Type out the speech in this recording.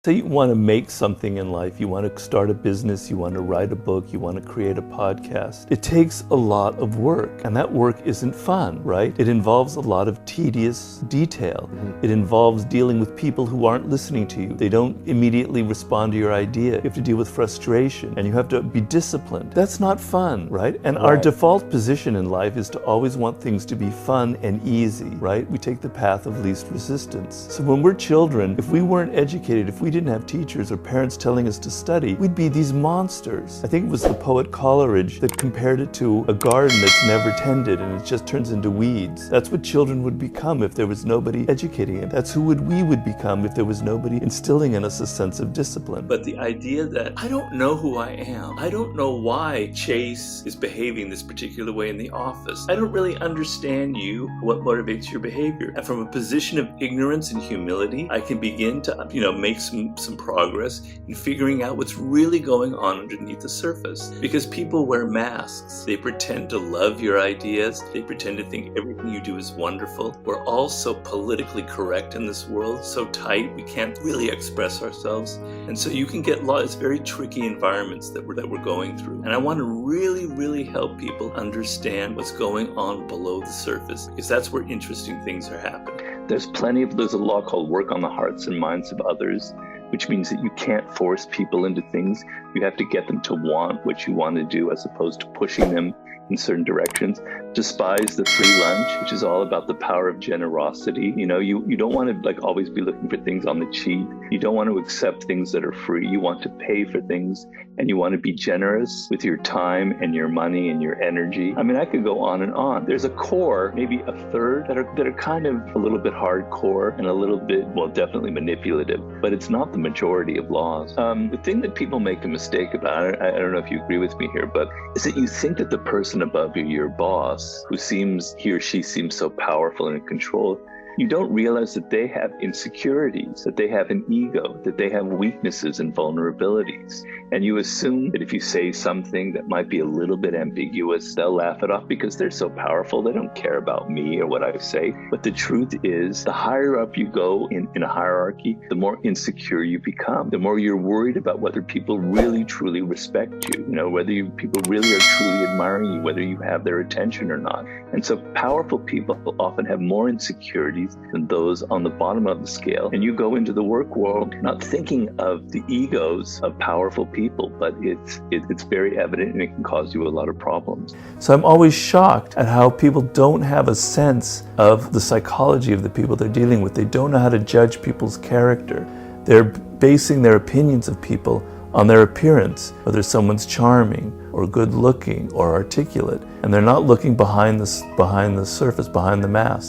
Say you want to make something in life, you want to start a business, you want to write a book, you want to create a podcast. It takes a lot of work, and that work isn't fun, right? It involves a lot of tedious detail. It involves dealing with people who aren't listening to you. They don't immediately respond to your idea. You have to deal with frustration, and you have to be disciplined. That's not fun, right? And our default position in life is to always want things to be fun and easy, right? We take the path of least resistance. So when we're children, if we weren't educated, if we didn't have teachers or parents telling us to study, we'd be these monsters. I think it was the poet Coleridge that compared it to a garden that's never tended and it just turns into weeds. That's what children would become if there was nobody educating them. That's who we would become if there was nobody instilling in us a sense of discipline. But the idea that I don't know who I am, I don't know why Chase is behaving this particular way in the office, I don't really understand you, what motivates your behavior. And from a position of ignorance and humility, I can begin to, make some progress in figuring out what's really going on underneath the surface. Because people wear masks. They pretend to love your ideas. They pretend to think everything you do is wonderful. We're all so politically correct in this world, so tight, we can't really express ourselves. And so you can get lost. It's very tricky environments that we're going through. And I want to really, really help people understand what's going on below the surface, because that's where interesting things are happening. There's a law called work on the hearts and minds of others, which means that you can't force people into things. You have to get them to want what you want to do as opposed to pushing them in certain directions. Despise the free lunch, which is all about the power of generosity. You don't want to always be looking for things on the cheap. You don't want to accept things that are free. You want to pay for things, and you want to be generous with your time and your money and your energy. I could go on and on. There's a core, maybe a third, that are kind of a little bit hardcore and a little bit, definitely manipulative, but it's not the majority of laws. The thing that people make a mistake about, I don't know if you agree with me here, but is that you think that the person above you, your boss, he or she seems so powerful and in control, you don't realize that they have insecurities, that they have an ego, that they have weaknesses and vulnerabilities. And you assume that if you say something that might be a little bit ambiguous, they'll laugh it off because they're so powerful. They don't care about me or what I say. But the truth is, the higher up you go in a hierarchy, the more insecure you become, the more you're worried about whether people really, truly respect you, whether people really are truly admiring you, whether you have their attention or not. And so powerful people often have more insecurities than those on the bottom of the scale. And you go into the work world not thinking of the egos of powerful people, but it's very evident, and it can cause you a lot of problems. So I'm always shocked at how people don't have a sense of the psychology of the people they're dealing with. They don't know how to judge people's character. They're basing their opinions of people on their appearance, whether someone's charming or good looking or articulate, and they're not looking behind the surface, behind the mask.